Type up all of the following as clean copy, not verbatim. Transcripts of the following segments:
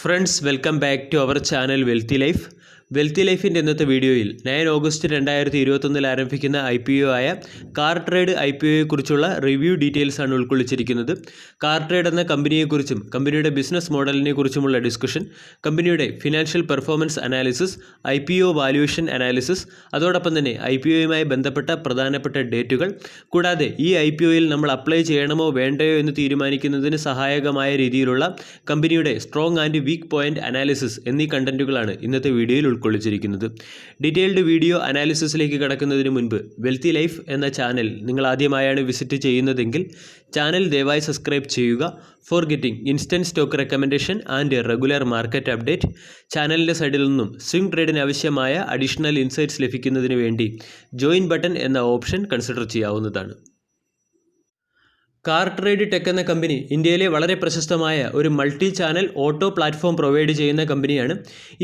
Friends, welcome back to our channel Wealthy Life. Wealthy ലൈഫിൻ്റെ ഇന്നത്തെ വീഡിയോയിൽ 9 ഓഗസ്റ്റ് 2021 ആരംഭിക്കുന്ന IPO ആയ കാർ ട്രേഡ് IPOയെക്കുറിച്ചുള്ള റിവ്യൂ ഡീറ്റെയിൽസ് ആണ് ഉൾക്കൊള്ളിച്ചിരിക്കുന്നത്. കാർ ട്രേഡ് എന്ന കമ്പനിയെക്കുറിച്ചും കമ്പനിയുടെ ബിസിനസ് മോഡലിനെ കുറിച്ചുമുള്ള ഡിസ്കഷൻ, കമ്പനിയുടെ financial performance analysis, IPO valuation analysis, അതോടൊപ്പം തന്നെ IPOയുമായി ബന്ധപ്പെട്ട പ്രധാനപ്പെട്ട ഡേറ്റുകൾ, കൂടാതെ ഈ IPOയിൽ നമ്മൾ അപ്ലൈ ചെയ്യണമോ വേണ്ടയോ എന്ന് തീരുമാനിക്കുന്നതിന് സഹായകമായ രീതിയിലുള്ള കമ്പനിയുടെ strong and weak point analysis എന്നീ കണ്ടന്റുകളാണ് ഇന്നത്തെ വീഡിയോയിൽ ഉൾക്കൊള്ളിച്ചിരിക്കുന്നത്. ഡീറ്റെയിൽഡ് വീഡിയോ അനാലിസിസിലേക്ക് കടക്കുന്നതിന് മുൻപ് വെൽത്തി ലൈഫ് എന്ന ചാനൽ നിങ്ങൾ ആദ്യമായാണ് വിസിറ്റ് ചെയ്യുന്നതെങ്കിൽ ചാനൽ ദയവായി സബ്സ്ക്രൈബ് ചെയ്യുക. For getting instant stock recommendation and regular market update, ചാനലിൻ്റെ സൈഡിൽ നിന്നും സ്വിംഗ് ട്രേഡിന് ആവശ്യമായ അഡീഷണൽ ഇൻസൈറ്റ്സ് ലഭിക്കുന്നതിന് വേണ്ടി ജോയിൻ ബട്ടൺ എന്ന ഓപ്ഷൻ കൺസിഡർ ചെയ്യാവുന്നതാണ്. കാർ ട്രേഡ് ടെക് എന്ന കമ്പനി ഇന്ത്യയിലെ വളരെ പ്രശസ്തമായ ഒരു multi channel auto platform provide ചെയ്യുന്ന കമ്പനിയാണ്.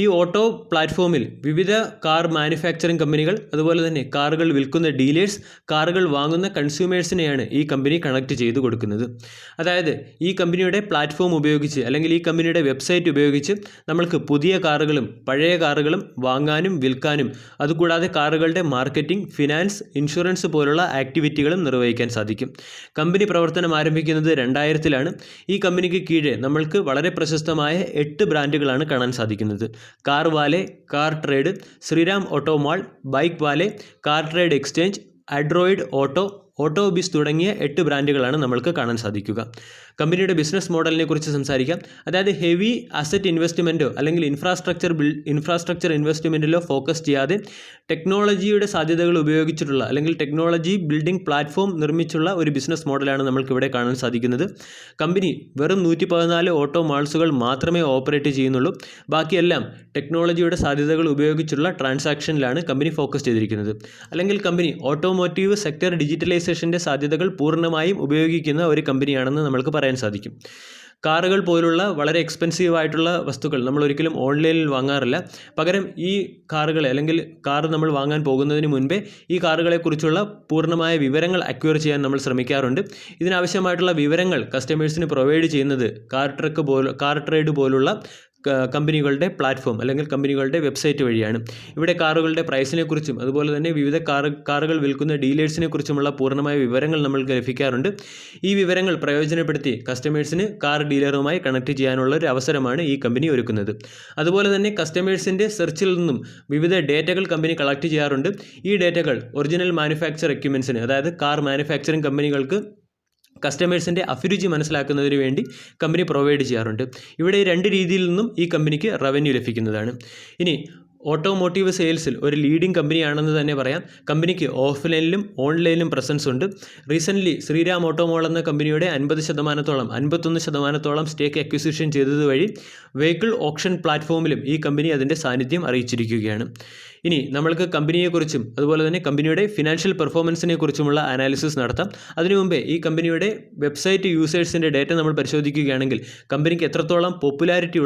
ഈ ഓട്ടോ പ്ലാറ്റ്ഫോമിൽ വിവിധ കാർ മാനുഫാക്ചറിംഗ് കമ്പനികൾ, അതുപോലെ തന്നെ കാറുകൾ വിൽക്കുന്ന ഡീലേഴ്സ്, കാറുകൾ വാങ്ങുന്ന കൺസ്യൂമേഴ്സിനെയാണ് ഈ കമ്പനി കണക്ട് ചെയ്ത് കൊടുക്കുന്നത്. അതായത് ഈ കമ്പനിയുടെ പ്ലാറ്റ്ഫോം ഉപയോഗിച്ച് അല്ലെങ്കിൽ ഈ കമ്പനിയുടെ വെബ്സൈറ്റ് ഉപയോഗിച്ച് നമ്മൾക്ക് പുതിയ കാറുകളും പഴയ കാറുകളും വാങ്ങാനും വിൽക്കാനും, അതുകൂടാതെ കാറുകളുടെ മാർക്കറ്റിംഗ്, ഫിനാൻസ്, ഇൻഷുറൻസ് പോലുള്ള ആക്ടിവിറ്റികളും നിർവഹിക്കാൻ സാധിക്കും. കമ്പനി പ്രവർത്തനം ആരംഭിക്കുന്നത് 2000-ലാണ്. ഈ കമ്പനിക്ക് കീഴെ നമ്മൾക്ക് വളരെ പ്രശസ്തമായ 8 ബ്രാൻഡുകളാണ് കാണാൻ സാധിക്കുന്നത്. CarWale, CarTrade, Shriram Automall, BikeWale, CarTrade exchange, Android Auto, AutoBiz തുടങ്ങിയ 8 ബ്രാൻഡുകളാണ് നമ്മൾക്ക് കാണാൻ സാധിക്കുക. കമ്പനിയുടെ ബിസിനസ് മോഡലിനെ കുറിച്ച് സംസാരിക്കാം. അതായത് ഹെവി അസറ്റ് ഇൻവെസ്റ്റ്മെൻറ്റോ അല്ലെങ്കിൽ ഇൻഫ്രാസ്ട്രക്ചർ ഇൻവെസ്റ്റ്മെൻറ്റിലോ ഫോക്കസ് ചെയ്യാതെ ടെക്നോളജിയുടെ സാധ്യതകൾ ഉപയോഗിച്ചിട്ടുള്ള അല്ലെങ്കിൽ ടെക്നോളജി ബിൽഡിംഗ് പ്ലാറ്റ്ഫോം നിർമ്മിച്ചുള്ള ഒരു ബിസിനസ് മോഡലാണ് നമ്മൾക്കിവിടെ കാണാൻ സാധിക്കുന്നത്. കമ്പനി വെറും 114 ഓട്ടോ മാൾസുകൾ മാത്രമേ ഓപ്പറേറ്റ് ചെയ്യുന്നുള്ളൂ. ബാക്കിയെല്ലാം ടെക്നോളജിയുടെ സാധ്യതകൾ ഉപയോഗിച്ചുള്ള ട്രാൻസാക്ഷനിലാണ് കമ്പനി ഫോക്കസ് ചെയ്തിരിക്കുന്നത്. അല്ലെങ്കിൽ കമ്പനി ഓട്ടോമോട്ടീവ് സെക്ടർ ഡിജിറ്റലൈസേഷൻ്റെ സാധ്യതകൾ പൂർണ്ണമായും ഉപയോഗിക്കുന്ന ഒരു കമ്പനിയാണെന്ന് നമ്മൾക്ക് പറയാൻ സാധിക്കും. കാറുകൾ പോലുള്ള വളരെ എക്സ്പെൻസീവ് ആയിട്ടുള്ള വസ്തുക്കൾ നമ്മൾ ഒരിക്കലും ഓൺലൈനിൽ വാങ്ങാറില്ല. പകരം ഈ കാറുകളെ അല്ലെങ്കിൽ കാർ നമ്മൾ വാങ്ങാൻ പോകുന്നതിന് മുൻപേ ഈ കാറുകളെക്കുറിച്ചുള്ള പൂർണ്ണമായ വിവരങ്ങൾ അക്വയർ ചെയ്യാൻ നമ്മൾ ശ്രമിക്കാറുണ്ട്. ഇതിനാവശ്യമായിട്ടുള്ള വിവരങ്ങൾ കസ്റ്റമേഴ്സിന് പ്രൊവൈഡ് ചെയ്യുന്നത് കാർ ട്രേഡ് പോലുള്ള കമ്പനികളുടെ പ്ലാറ്റ്ഫോം അല്ലെങ്കിൽ കമ്പനികളുടെ വെബ്സൈറ്റ് വഴിയാണ്. ഇവിടെ കാറുകളുടെ പ്രൈസിനെക്കുറിച്ചും അതുപോലെ തന്നെ വിവിധ കാറുകൾ വിൽക്കുന്ന ഡീലേഴ്സിനെ കുറിച്ചുമുള്ള പൂർണ്ണമായ വിവരങ്ങൾ നമ്മൾക്ക് ലഭിക്കാറുണ്ട്. ഈ വിവരങ്ങൾ പ്രയോജനപ്പെടുത്തി കസ്റ്റമേഴ്സിന് കാർ ഡീലറുമായി കണക്ട് ചെയ്യാനുള്ള ഒരു അവസരമാണ് ഈ കമ്പനി ഒരുക്കുന്നത്. അതുപോലെ തന്നെ കസ്റ്റമേഴ്സിൻ്റെ സെർച്ചിൽ നിന്നും വിവിധ ഡേറ്റകൾ കമ്പനി കളക്ട് ചെയ്യാറുണ്ട്. ഈ ഡേറ്റകൾ ഒറിജിനൽ മാനുഫാക്ചർ എക്യുപ്മെൻറ്റ്സിന്, അതായത് കാർ മാനുഫാക്ചറിംഗ് കമ്പനികൾക്ക് കസ്റ്റമേഴ്സിൻ്റെ അഭിരുചി മനസ്സിലാക്കുന്നതിന് വേണ്ടി കമ്പനി പ്രൊവൈഡ് ചെയ്യാറുണ്ട്. ഇവിടെ 2 രീതിയിൽ നിന്നും ഈ കമ്പനിക്ക് റവന്യൂ ലഭിക്കുന്നതാണ്. ഇനി ഓട്ടോമോട്ടീവ് സെയിൽസിൽ ഒരു ലീഡിംഗ് കമ്പനിയാണെന്ന് തന്നെ പറയാം. കമ്പനിക്ക് ഓഫ്ലൈനിലും ഓൺലൈനിലും പ്രസൻസ് ഉണ്ട്. റീസെൻ്റ്ലി ശ്രീരാം ഓട്ടോമോൾ എന്ന കമ്പനിയുടെ 51% സ്റ്റേക്ക് അക്വിസിഷൻ ചെയ്തത് വഴി വെഹിക്കിൾ ഓപ്ഷൻ പ്ലാറ്റ്ഫോമിലും ഈ കമ്പനി അതിൻ്റെ സാന്നിധ്യം അറിയിച്ചിരിക്കുകയാണ്. ഇനി നമ്മൾക്ക് കമ്പനിയെക്കുറിച്ചും അതുപോലെ തന്നെ കമ്പനിയുടെ ഫിനാൻഷ്യൽ പെർഫോമൻസിനെ കുറിച്ചുമുള്ള അനാലിസിസ് നടത്താം. അതിനു മുമ്പേ ഈ കമ്പനിയുടെ വെബ്സൈറ്റ് യൂസേഴ്സിൻ്റെ ഡേറ്റ നമ്മൾ പരിശോധിക്കുകയാണെങ്കിൽ കമ്പനിക്ക് എത്രത്തോളം പോപ്പുലാരിറ്റി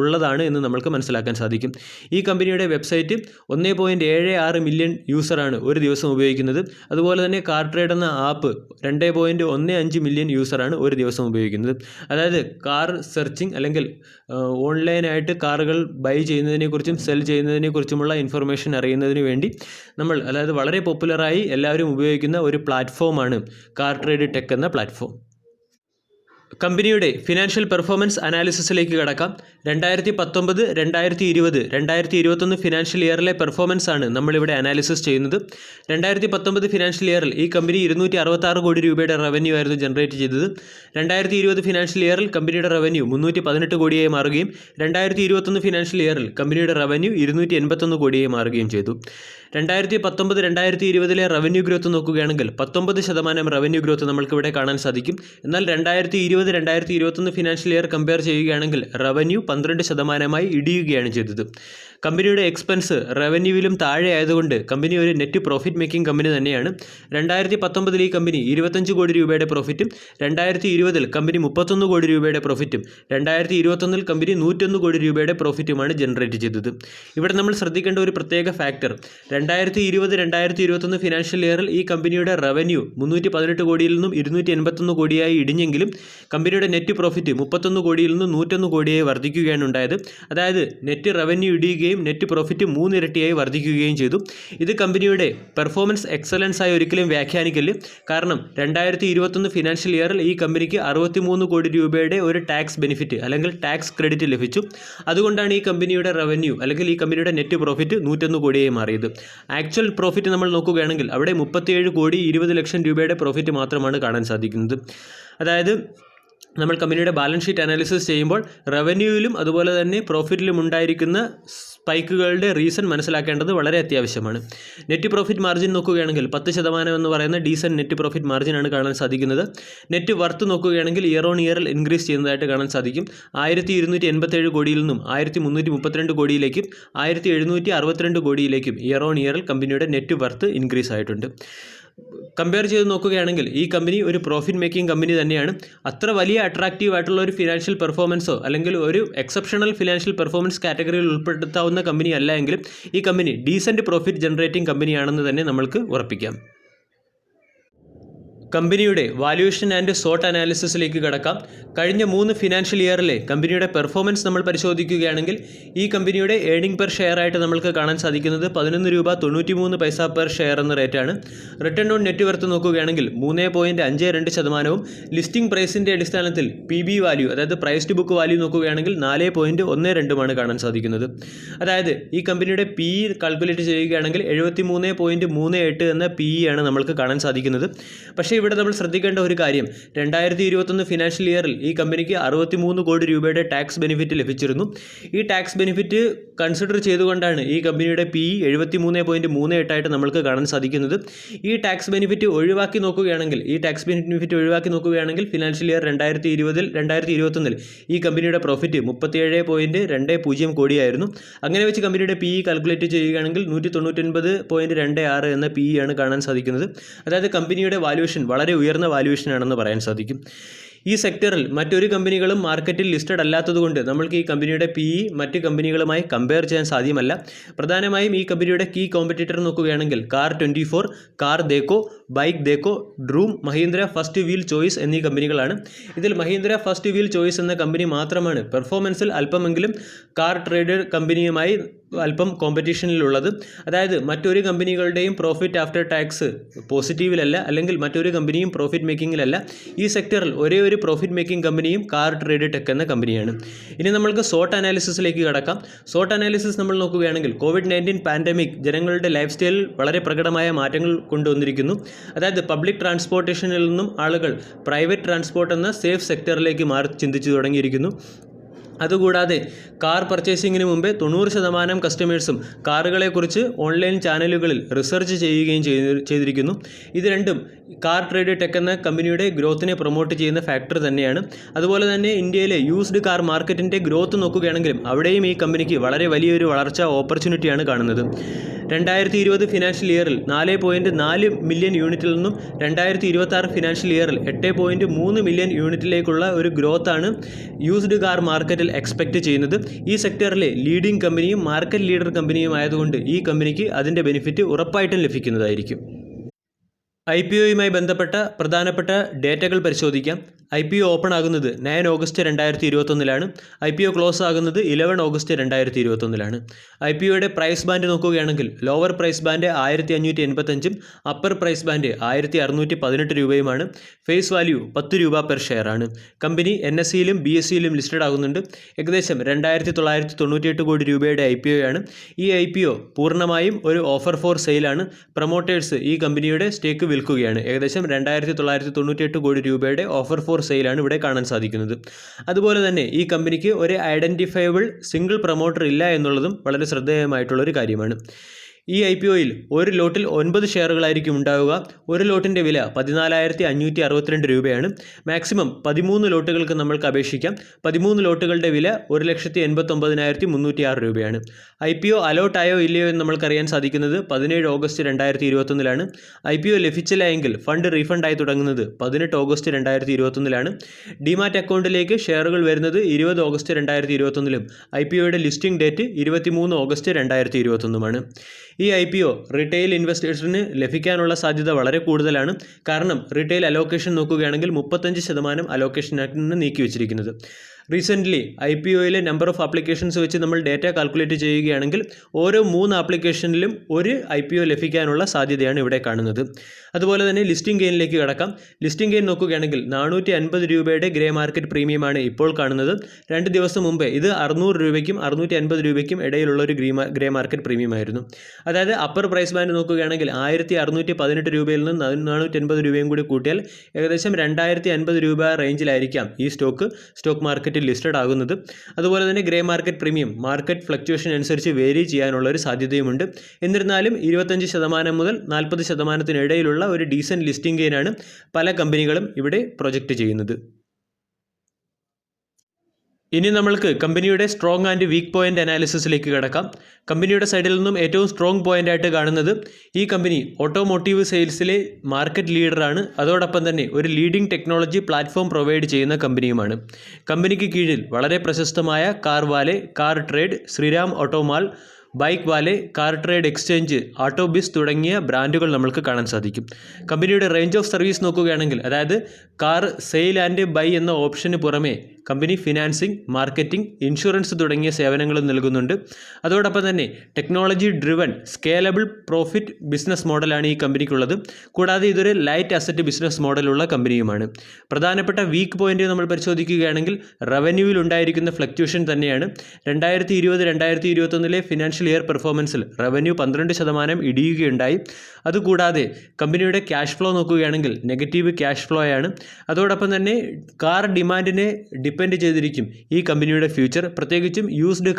ഉള്ളതാണ് എന്ന് നമ്മൾക്ക് മനസ്സിലാക്കാൻ സാധിക്കും. ഈ കമ്പനിയുടെ വെബ്സൈറ്റ് 1.76 മില്യൺ യൂസറാണ് ഒരു ദിവസം ഉപയോഗിക്കുന്നത്. അതുപോലെ തന്നെ കാർ ട്രേഡ് എന്ന ആപ്പ് 2.15 മില്യൺ യൂസറാണ് ഒരു ദിവസം ഉപയോഗിക്കുന്നത്. അതായത് കാർ സെർച്ചിങ് അല്ലെങ്കിൽ ഓൺലൈനായിട്ട് കാറുകൾ ബൈ ചെയ്യുന്നതിനെക്കുറിച്ചും സെൽ ചെയ്യുന്നതിനെക്കുറിച്ചുമുള്ള ഇൻഫർമേഷൻ അറിയുന്നതിന് വേണ്ടി അതായത് വളരെ പോപ്പുലറായി എല്ലാവരും ഉപയോഗിക്കുന്ന ഒരു പ്ലാറ്റ്ഫോമാണ് കാർ ട്രേഡ് ടെക് എന്ന പ്ലാറ്റ്ഫോം. കമ്പനിയുടെ ഫിനാൻഷ്യൽ പെർഫോമൻസ് അനാലിസിസിലേക്ക് കടക്കാം. 2019, 2020, 2021 ഫിനാൻഷ്യൽ ഇയറിലെ പെർഫോമൻസ് ആണ് നമ്മളിവിടെ അനാലിസിസ് ചെയ്യുന്നത്. 2019 ഫിനാൻഷ്യൽ ഇയറിൽ ഈ കമ്പനി 266 കോടി രൂപയുടെ റവന്യൂ ആയിരുന്നു ജനറേറ്റ് ചെയ്തത്. 2020 ഫിനാൻഷ്യൽ ഇയറിൽ കമ്പനിയുടെ റവന്യൂ 318 കോടിയായി മാറുകയും 2021 ഫിനാൻഷ്യൽ ഇയറിൽ കമ്പനിയുടെ റവന്യൂ 281 കോടിയായി മാറുകയും ചെയ്തു. 2019-2020 റവന്യൂ ഗ്രോത്ത് നോക്കുകയാണെങ്കിൽ 19% റവന്യൂ ഗ്രോത്ത് നമ്മൾക്കിവിടെ കാണാൻ സാധിക്കും. എന്നാൽ 2020-2021 ഫിനാൻഷ്യൽ ഇയർ കമ്പയർ ചെയ്യുകയാണെങ്കിൽ റവന്യൂ 12% ഇടിയുകയാണ് ചെയ്തത്. കമ്പനിയുടെ എക്സ്പെൻസ് റവന്യൂവിലും താഴെ ആയതുകൊണ്ട് കമ്പനി ഒരു നെറ്റ് പ്രോഫിറ്റ് മേക്കിംഗ് കമ്പനി തന്നെയാണ്. 2019 ഈ കമ്പനി 25 കോടി രൂപയുടെ പ്രോഫിറ്റും 2020 കമ്പനി 31 കോടി രൂപയുടെ പ്രോഫിറ്റും 2021 കമ്പനി 101 കോടി രൂപയുടെ പ്രോഫിറ്റുമാണ് ജനറേറ്റ് ചെയ്തത്. ഇവിടെ നമ്മൾ ശ്രദ്ധിക്കേണ്ട ഒരു പ്രത്യേക ഫാക്ടർ, 2020-2021 ഫിനാൻഷ്യൽ ഇയറിൽ ഈ കമ്പനിയുടെ റവന്യൂ 318 കോടിയിൽ നിന്നും 281 കോടിയായി ഇടിഞ്ഞെങ്കിലും കമ്പനിയുടെ നെറ്റ് പ്രോഫിറ്റ് 31 കോടിയിൽ നിന്നും 101 കോടിയായി വർദ്ധിക്കുകയാണ് ഉണ്ടായത്. അതായത് നെറ്റ് റവന്യൂ ഇടിയുകയും നെറ്റ് പ്രോഫിറ്റ് 3 ഇരട്ടിയായി വർദ്ധിക്കുകയും ചെയ്തു. ഇത് കമ്പനിയുടെ പെർഫോമൻസ് എക്സലൻസ് ആയി ഒരിക്കലും വ്യാഖ്യാനിക്കല്. കാരണം 2021 ഫിനാൻഷ്യൽ ഇയറിൽ ഈ കമ്പനിക്ക് 63 കോടി രൂപയുടെ ഒരു ടാക്സ് ബെനിഫിറ്റ് അല്ലെങ്കിൽ ടാക്സ് ക്രെഡിറ്റ് ലഭിച്ചു. അതുകൊണ്ടാണ് ഈ കമ്പനിയുടെ റവന്യൂ അല്ലെങ്കിൽ ഈ കമ്പനിയുടെ നെറ്റ് പ്രോഫിറ്റ് 101 കോടിയായി മാറിയത്. ആക്ച്വൽ പ്രോഫിറ്റ് നമ്മൾ നോക്കുകയാണെങ്കിൽ അവിടെ 37 കോടി 20 ലക്ഷം രൂപയുടെ പ്രോഫിറ്റ് മാത്രമാണ് കാണാൻ സാധിക്കുന്നത്. അതായത് നമ്മൾ കമ്പനിയുടെ ബാലൻസ് ഷീറ്റ് അനാലിസിസ് ചെയ്യുമ്പോൾ റവന്യൂവിലും അതുപോലെ തന്നെ പ്രോഫിറ്റിലും ഉണ്ടായിരിക്കുന്ന സ്പൈക്കുകളുടെ റീസൺ മനസ്സിലാക്കേണ്ടത് വളരെ അത്യാവശ്യമാണ്. നെറ്റ് പ്രോഫിറ്റ് മാർജിൻ നോക്കുകയാണെങ്കിൽ 10% എന്ന് പറയുന്ന ഡീസൻറ്റ് നെറ്റ് പ്രോഫിറ്റ് മാർജിനാണ് കാണാൻ സാധിക്കുന്നത്. നെറ്റ് വർത്ത് നോക്കുകയാണെങ്കിൽ ഇയർ ഓൺ ഇയറിൽ ഇൻക്രീസ് ചെയ്യുന്നതായിട്ട് കാണാൻ സാധിക്കും. 1287 കോടിയിൽ നിന്നും 1332 കോടിയിലേക്കും 1762 കോടിയിലേക്കും ഇയർ ഓൺ ഇയറിൽ കമ്പനിയുടെ നെറ്റ് വർത്ത് ഇൻക്രീസ് ആയിട്ടുണ്ട്. കമ്പയർ ചെയ്ത് നോക്കുകയാണെങ്കിൽ ഈ കമ്പനി ഒരു പ്രോഫിറ്റ് മേക്കിംഗ് കമ്പനി തന്നെയാണ്. അത്ര വലിയ അട്രാക്റ്റീവ് ആയിട്ടുള്ള ഒരു ഫിനാൻഷ്യൽ പെർഫോമൻസോ അല്ലെങ്കിൽ ഒരു എക്സെപ്ഷണൽ ഫിനാൻഷ്യൽ പെർഫോമൻസ് കാറ്റഗറിയിൽ ഉൾപ്പെടുത്താവുന്ന കമ്പനി അല്ല എങ്കിലും ഈ കമ്പനി ഡീസൻറ്റ് പ്രോഫിറ്റ് ജനറേറ്റിംഗ് കമ്പനിയാണെന്ന് തന്നെ നമ്മൾക്ക് ഉറപ്പിക്കാം. കമ്പനിയുടെ വാല്യൂഷൻ ആൻഡ് സോട്ട് അനാലിസിസിലേക്ക് കടക്കാം. കഴിഞ്ഞ 3 ഫിനാൻഷ്യൽ ഇയറിലെ കമ്പനിയുടെ പെർഫോമൻസ് നമ്മൾ പരിശോധിക്കുകയാണെങ്കിൽ ഈ കമ്പനിയുടെ ഏർണിംഗ് പെർ ഷെയർ ആയിട്ട് നമ്മൾക്ക് കാണാൻ സാധിക്കുന്നത് 11 രൂപ 93 പൈസ പെർ ഷെയർ എന്ന റേറ്റാണ്. റിട്ടേൺ ഓൺ നെറ്റ് വർത്ത് നോക്കുകയാണെങ്കിൽ 3.52%, ലിസ്റ്റിംഗ് പ്രൈസിൻ്റെ അടിസ്ഥാനത്തിൽ PB വാല്യൂ അതായത് പ്രൈസ് ടു ബുക്ക് വാല്യൂ നോക്കുകയാണെങ്കിൽ 4.12 കാണാൻ സാധിക്കുന്നത്. അതായത് ഈ കമ്പനിയുടെ PE കാൽക്കുലേറ്റ് ചെയ്യുകയാണെങ്കിൽ 73.38 എന്ന PE ആണ് നമ്മൾക്ക് കാണാൻ സാധിക്കുന്നത്. പക്ഷേ ഇവിടെ നമ്മൾ ശ്രദ്ധിക്കേണ്ട ഒരു കാര്യം, 2021 ഫിനാൻഷ്യൽ ഇയറിൽ ഈ കമ്പനിക്ക് 63 കോടി രൂപയുടെ ടാക്സ് ബെനിഫിറ്റ് ലഭിച്ചിരുന്നു. ഈ ടാക്സ് ബെനിഫിറ്റ് കൺസിഡർ ചെയ്തുകൊണ്ടാണ് ഈ കമ്പനിയുടെ PE 73.38 ആയിട്ട് നമ്മൾക്ക് കാണാൻ സാധിക്കുന്നത്. ഈ ടാക്സ് ബെനിഫിറ്റ് ഒഴിവാക്കി നോക്കുകയാണെങ്കിൽ ഫിനാൻഷ്യൽ ഇയർ 2020-2021 ഈ കമ്പനിയുടെ പ്രോഫിറ്റ് 37.20 കോടിയായിരുന്നു. അങ്ങനെ വെച്ച് കമ്പനിയുടെ PE കാൽക്കുലേറ്റ് ചെയ്യുകയാണെങ്കിൽ 199.26 എന്ന PE ആണ് കാണാൻ സാധിക്കുന്നത്. അതായത് കമ്പനിയുടെ വാല്യൂഷൻ വളരെ ഉയർന്ന വാല്യൂഷനാണെന്ന് പറയാൻ സാധിക്കും. ഈ സെക്ടറിൽ മറ്റൊരു കമ്പനികളും മാർക്കറ്റിൽ ലിസ്റ്റഡ് അല്ലാത്തതുകൊണ്ട് നമ്മൾക്ക് ഈ കമ്പനിയുടെ PE മറ്റ് കമ്പനികളുമായി കമ്പയർ ചെയ്യാൻ സാധ്യമല്ല. പ്രധാനമായും ഈ കമ്പനിയുടെ കീ കോമ്പറ്റീറ്റർ നോക്കുകയാണെങ്കിൽ Car24, CarDekho, BikeDekho, Droom, Mahindra first wheel choice എന്നീ കമ്പനികളാണ്. ഇതിൽ മഹീന്ദ്ര ഫസ്റ്റ് വീൽ ചോയ്സ് എന്ന കമ്പനി മാത്രമാണ് പെർഫോമൻസിൽ അല്പമെങ്കിലും കാർ ട്രേഡർ കമ്പനിയുമായി അല്പം കോമ്പറ്റീഷനിലുള്ളത്. അതായത് മറ്റൊരു കമ്പനികളുടെയും പ്രോഫിറ്റ് ആഫ്റ്റർ ടാക്സ് പോസിറ്റീവിലല്ല, അല്ലെങ്കിൽ മറ്റൊരു കമ്പനിയും പ്രോഫിറ്റ് മേക്കിങ്ങിലല്ല. ഈ സെക്ടറിൽ ഒരേ ഒരു പ്രോഫിറ്റ് മേക്കിംഗ് കമ്പനിയും കാർ ട്രേഡ് ടെക് എന്ന കമ്പനിയാണ്. ഇനി നമ്മൾക്ക് സോട്ട് അനാലിസിസിലേക്ക് കടക്കാം. സോട്ട് അനാലിസിസ് നമ്മൾ നോക്കുകയാണെങ്കിൽ COVID-19 പാൻഡമിക് ജനങ്ങളുടെ ലൈഫ് സ്റ്റൈലിൽ വളരെ പ്രകടമായ മാറ്റങ്ങൾ കൊണ്ടുവന്നിരിക്കുന്നു. അതായത് പബ്ലിക് ട്രാൻസ്പോർട്ടേഷനിൽ നിന്നും ആളുകൾ പ്രൈവറ്റ് ട്രാൻസ്പോർട്ട് എന്ന സേഫ് സെക്ടറിലേക്ക് മാറി ചിന്തിച്ചു തുടങ്ങിയിരിക്കുന്നു. അതുകൂടാതെ കാർ പർച്ചേസിങ്ങിന് മുമ്പേ 90% കസ്റ്റമേഴ്സും കാറുകളെക്കുറിച്ച് ഓൺലൈൻ ചാനലുകളിൽ റിസർച്ച് ചെയ്യുകയും ചെയ്തിരിക്കുന്നു. ഇത് രണ്ടും കാർ ട്രേഡ് ടെക് എന്ന കമ്പനിയുടെ ഗ്രോത്തിനെ പ്രൊമോട്ട് ചെയ്യുന്ന ഫാക്ടർ തന്നെയാണ്. അതുപോലെ തന്നെ ഇന്ത്യയിലെ യൂസ്ഡ് കാർ മാർക്കറ്റിൻ്റെ ഗ്രോത്ത് നോക്കുകയാണെങ്കിലും അവിടെയും ഈ കമ്പനിക്ക് വളരെ വലിയൊരു വളർച്ചാ ഓപ്പർച്യൂണിറ്റിയാണ് കാണുന്നത്. 2020 ഫിനാൻഷ്യൽ ഇയറിൽ 4.4 മില്യൺ യൂണിറ്റിൽ നിന്നും 2026 ഫിനാൻഷ്യൽ ഇയറിൽ 8.3 മില്യൺ യൂണിറ്റിലേക്കുള്ള ഒരു ഗ്രോത്താണ് യൂസ്ഡ് കാർ മാർക്കറ്റിൽ എക്സ്പെക്റ്റ് ചെയ്യുന്നത്. ഈ സെക്ടറിലെ ലീഡിംഗ് കമ്പനിയും മാർക്കറ്റ് ലീഡർ കമ്പനിയും ആയതുകൊണ്ട് ഈ കമ്പനിക്ക് അതിൻ്റെ ബെനിഫിറ്റ് ഉറപ്പായിട്ടും ലഭിക്കുന്നതായിരിക്കും. IPOയുമായി ബന്ധപ്പെട്ട പ്രധാനപ്പെട്ട ഡേറ്റകൾ പരിശോധിക്കാം. IPO ഓപ്പൺ ആകുന്നത് 9 ഓഗസ്റ്റ് 2021 IPO ക്ലോസ് ആകുന്നത് 11 ഓഗസ്റ്റ് 2021 IPOയുടെ പ്രൈസ് ബാൻഡ് നോക്കുകയാണെങ്കിൽ lower price band 1585 upper price band 1618 രൂപയുമാണ്. ഫേസ് വാല്യൂ 10 രൂപ പെർ ഷെയർ ആണ്. കമ്പനി NSEയിലും BSEയിലും ലിസ്റ്റഡ് ആകുന്നുണ്ട്. ഏകദേശം 2998 കോടി രൂപയുടെ IPOയാണ്. ഈ IPO പൂർണ്ണമായും ഒരു ഓഫർ ഫോർ സെയിലാണ്. പ്രൊമോട്ടേഴ്സ് ഈ കമ്പനിയുടെ സ്റ്റേക്ക് വിൽക്കുകയാണ്. ഏകദേശം 2998 കോടി രൂപയുടെ ഓഫർ ഫോർ സെയിലാണ് ഇവിടെ കാണാൻ സാധിക്കുന്നത്. അതുപോലെ തന്നെ ഈ കമ്പനിക്ക് ഒരു ഐഡൻറ്റിഫയബിൾ സിംഗിൾ പ്രൊമോട്ടർ ഇല്ല എന്നുള്ളതും വളരെ ശ്രദ്ധേയമായിട്ടുള്ളൊരു കാര്യമാണ്. ഈ IPOയിൽ ഒരു ലോട്ടിൽ 9 ഷെയറുകളായിരിക്കും ഉണ്ടാവുക. ഒരു ലോട്ടിൻ്റെ വില 14,562 രൂപയാണ്. മാക്സിമം 13 ലോട്ടുകൾക്ക് നമ്മൾക്ക് അപേക്ഷിക്കാം. 13 ലോട്ടുകളുടെ വില 1,89,306 രൂപയാണ്. IPO അലോട്ടായോ ഇല്ലയോ എന്ന് നമ്മൾക്കറിയാൻ സാധിക്കുന്നത് 17 ഓഗസ്റ്റ് 2021 IPO ലഭിച്ചില്ല എങ്കിൽ ഫണ്ട് റീഫണ്ടായി തുടങ്ങുന്നത് 18 ഓഗസ്റ്റ് 2021 ഡിമാറ്റ് അക്കൗണ്ടിലേക്ക് ഷെയറുകൾ വരുന്നത് 20 ഓഗസ്റ്റ് 2021 IPOയുടെ ലിസ്റ്റിംഗ് ഡേറ്റ് 23 ഓഗസ്റ്റ് 2021 ഈ IPO റീറ്റെയിൽ ഇൻവെസ്റ്റേഴ്സിന് ലഭിക്കാനുള്ള സാധ്യത വളരെ കൂടുതലാണ്. കാരണം റീറ്റെയിൽ അലോക്കേഷൻ നോക്കുകയാണെങ്കിൽ 35% അലോക്കേഷനാണ് നിന്ന് നീക്കി വച്ചിരിക്കുന്നത്. റീസെൻ്റ്ലി IPOയിലെ നമ്പർ ഓഫ് ആപ്ലിക്കേഷൻസ് വെച്ച് നമ്മൾ ഡേറ്റ കാൽക്കുലേറ്റ് ചെയ്യുകയാണെങ്കിൽ ഓരോ 3 ആപ്ലിക്കേഷനിലും ഒരു IPO ലഭിക്കാനുള്ള സാധ്യതയാണ് ഇവിടെ കാണുന്നത്. അതുപോലെ തന്നെ ലിസ്റ്റിംഗ് ഗെയിനിലേക്ക് കടക്കാം. ലിസ്റ്റിംഗ് ഗെയിൻ നോക്കുകയാണെങ്കിൽ 450 രൂപയുടെ ഗ്രേ മാർക്കറ്റ് പ്രീമിയമാണ് ഇപ്പോൾ കാണുന്നത്. 2 ദിവസം മുമ്പേ ഇത് 600 രൂപയ്ക്കും 650 രൂപയ്ക്കും ഇടയിലുള്ള ഒരു ഗ്രേ മാർക്കറ്റ് പ്രീമിയമായിരുന്നു. അതായത് അപ്പർ പ്രൈസ് ബാൻഡ് നോക്കുകയാണെങ്കിൽ 1618 രൂപയിൽ നിന്ന് 450 രൂപയും കൂടി കൂട്ടിയാൽ ഏകദേശം 2050 രൂപ റേഞ്ചിലായിരിക്കാം ഈ സ്റ്റോക്ക് മാർക്കറ്റിൽ ലിസ്റ്റഡ് ആകുന്നത്. അതുപോലെ തന്നെ grey market premium market fluctuation അനുസരിച്ച് വേരി ചെയ്യാനുള്ള ഒരു സാധ്യതയുമുണ്ട്. എന്നിരുന്നാലും 25% മുതൽ 40% ഇടയിലുള്ള ഒരു ഡീസൻറ്റ് ലിസ്റ്റിംഗ് ഗെയിനാണ് പല കമ്പനികളും ഇവിടെ പ്രൊജക്റ്റ് ചെയ്യുന്നത്. ഇനി നമ്മൾക്ക് കമ്പനിയുടെ സ്ട്രോങ് ആൻഡ് വീക്ക് പോയിൻ്റ് അനാലിസിസിലേക്ക് കിടക്കാം. കമ്പനിയുടെ സൈഡിൽ നിന്നും ഏറ്റവും സ്ട്രോങ് പോയിൻ്റ് ആയിട്ട് കാണുന്നത് ഈ കമ്പനി ഓട്ടോമോട്ടീവ് സെയിൽസിലെ മാർക്കറ്റ് ലീഡറാണ്. അതോടൊപ്പം തന്നെ ഒരു ലീഡിംഗ് ടെക്നോളജി പ്ലാറ്റ്ഫോം പ്രൊവൈഡ് ചെയ്യുന്ന കമ്പനിയുമാണ്. കമ്പനിക്ക് കീഴിൽ വളരെ പ്രശസ്തമായ CarWale, CarTrade, Shriram Automall, BikeWale, CarTrade exchange, AutoBiz തുടങ്ങിയ ബ്രാൻഡുകൾ നമ്മൾക്ക് കാണാൻ സാധിക്കും. കമ്പനിയുടെ റേഞ്ച് ഓഫ് സർവീസ് നോക്കുകയാണെങ്കിൽ അതായത് കാർ സെയിൽ ആൻഡ് ബൈ എന്ന ഓപ്ഷന് പുറമെ കമ്പനി ഫിനാൻസിങ്, മാർക്കറ്റിംഗ്, ഇൻഷുറൻസ് തുടങ്ങിയ സേവനങ്ങളും നൽകുന്നുണ്ട്. അതോടൊപ്പം തന്നെ technology driven scalable profit business മോഡലാണ് ഈ കമ്പനിക്കുള്ളത്. കൂടാതെ ഇതൊരു ലൈറ്റ് അസറ്റ് ബിസിനസ് മോഡലുള്ള കമ്പനിയുമാണ്. പ്രധാനപ്പെട്ട വീക്ക് പോയിന്റ് നമ്മൾ പരിശോധിക്കുകയാണെങ്കിൽ റവന്യൂവിൽ ഉണ്ടായിരിക്കുന്ന ഫ്ലക്ച്വേഷൻ തന്നെയാണ്. 2020-2021 ഫിനാൻഷ്യൽ ഇയർ പെർഫോമൻസിൽ റവന്യൂ 12% ഇടിയുകയുണ്ടായി. അതുകൂടാതെ കമ്പനിയുടെ ക്യാഷ് ഫ്ലോ നോക്കുകയാണെങ്കിൽ നെഗറ്റീവ് ക്യാഷ് ഫ്ലോ ആണ്. അതോടൊപ്പം തന്നെ കാർ ഡിമാൻഡിനെ ഡിപ്പെൻഡ് ചെയ്തിരിക്കും ഈ കമ്പനിയുടെ ഫ്യൂച്ചർ. പ്രത്യേകിച്ചും യൂസ്ഡ്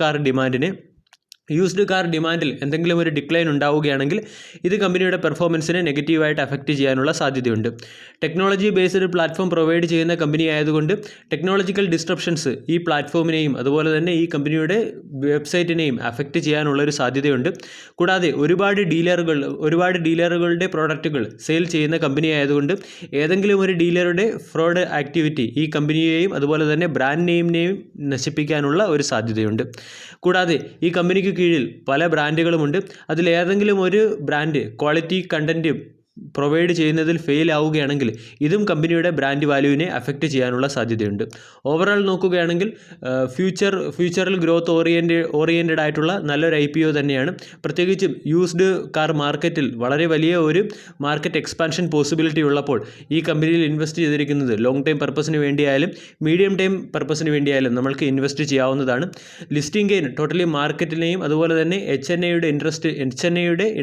കാർ ഡിമാൻഡിൽ എന്തെങ്കിലും ഒരു ഡിക്ലൈൻ ഉണ്ടാവുകയാണെങ്കിൽ ഇത് കമ്പനിയുടെ പെർഫോമൻസിനെ നെഗറ്റീവായിട്ട് അഫക്റ്റ് ചെയ്യാനുള്ള സാധ്യതയുണ്ട്. ടെക്നോളജി ബേസ്ഡ് പ്ലാറ്റ്ഫോം പ്രൊവൈഡ് ചെയ്യുന്ന കമ്പനി ആയതുകൊണ്ട് ടെക്നോളജിക്കൽ ഡിസ്ട്രപ്ഷൻസ് ഈ പ്ലാറ്റ്ഫോമിനെയും അതുപോലെ തന്നെ ഈ കമ്പനിയുടെ വെബ്സൈറ്റിനെയും അഫക്റ്റ് ചെയ്യാനുള്ളൊരു സാധ്യതയുണ്ട്. കൂടാതെ ഒരുപാട് ഡീലറുകളുടെ പ്രോഡക്റ്റുകൾ സെയിൽ ചെയ്യുന്ന കമ്പനി ആയതുകൊണ്ട് ഏതെങ്കിലും ഒരു ഡീലറുടെ ഫ്രോഡ് ആക്ടിവിറ്റി ഈ കമ്പനിയെയും അതുപോലെ തന്നെ ബ്രാൻഡ് നെയിമിനെയും നശിപ്പിക്കാനുള്ള ഒരു സാധ്യതയുണ്ട്. കൂടാതെ ഈ കമ്പനിക്ക് കീഴിൽ പല ബ്രാൻഡുകളുമുണ്ട്. അതിലേതെങ്കിലും ഒരു ബ്രാൻഡ് ക്വാളിറ്റി കണ്ടൻറ്റ് പ്രൊവൈഡ് ചെയ്യുന്നതിൽ ഫെയിൽ ആവുകയാണെങ്കിൽ ഇതും കമ്പനിയുടെ ബ്രാൻഡ് വാല്യൂവിനെ അഫക്റ്റ് ചെയ്യാനുള്ള സാധ്യതയുണ്ട്. ഓവറോൾ നോക്കുകയാണെങ്കിൽ ഫ്യൂച്ചറിൽ ഗ്രോത്ത് ഓറിയൻറ്റഡ് ആയിട്ടുള്ള നല്ലൊരു IPO തന്നെയാണ്. പ്രത്യേകിച്ചും യൂസ്ഡ് കാർ മാർക്കറ്റിൽ വളരെ വലിയ ഒരു മാർക്കറ്റ് എക്സ്പാൻഷൻ പോസിബിലിറ്റി ഉള്ളപ്പോൾ ഈ കമ്പനിയിൽ ഇൻവെസ്റ്റ് ചെയ്തിരിക്കുന്നത് ലോങ് ടൈം പർപ്പസിന് വേണ്ടിയായാലും മീഡിയം ടൈം പർപ്പസിന് വേണ്ടിയായാലും നമ്മൾക്ക് ഇൻവെസ്റ്റ് ചെയ്യാവുന്നതാണ്. ലിസ്റ്റിംഗ് ഗെയിൻ ടോട്ടലി മാർക്കറ്റിനെയും അതുപോലെ തന്നെ HNIയുടെ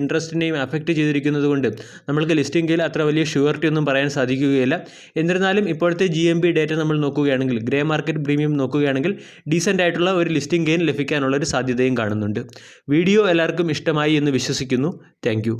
ഇൻട്രസ്റ്റിനെയും അഫക്റ്റ് ചെയ്തിരിക്കുന്നത് കൊണ്ട് നമ്മൾക്ക് ലിസ്റ്റിംഗ് ഗെയിൻ അത്ര വലിയ ഷുവർട്ടി ഒന്നും പറയാൻ സാധിക്കുകയില്ല. എന്നിരുന്നാലും ഇപ്പോഴത്തെ GMB ഡേറ്റ നമ്മൾ നോക്കുകയാണെങ്കിൽ ഗ്രേ മാർക്കറ്റ് പ്രീമിയം നോക്കുകയാണെങ്കിൽ ഡീസൻ്റ് ആയിട്ടുള്ള ഒരു ലിസ്റ്റിംഗ് ഗെയിൻ ലഭിക്കാനുള്ള ഒരു സാധ്യതയും കാണുന്നുണ്ട്. വീഡിയോ എല്ലാവർക്കും ഇഷ്ടമായി എന്ന് വിശ്വസിക്കുന്നു. താങ്ക്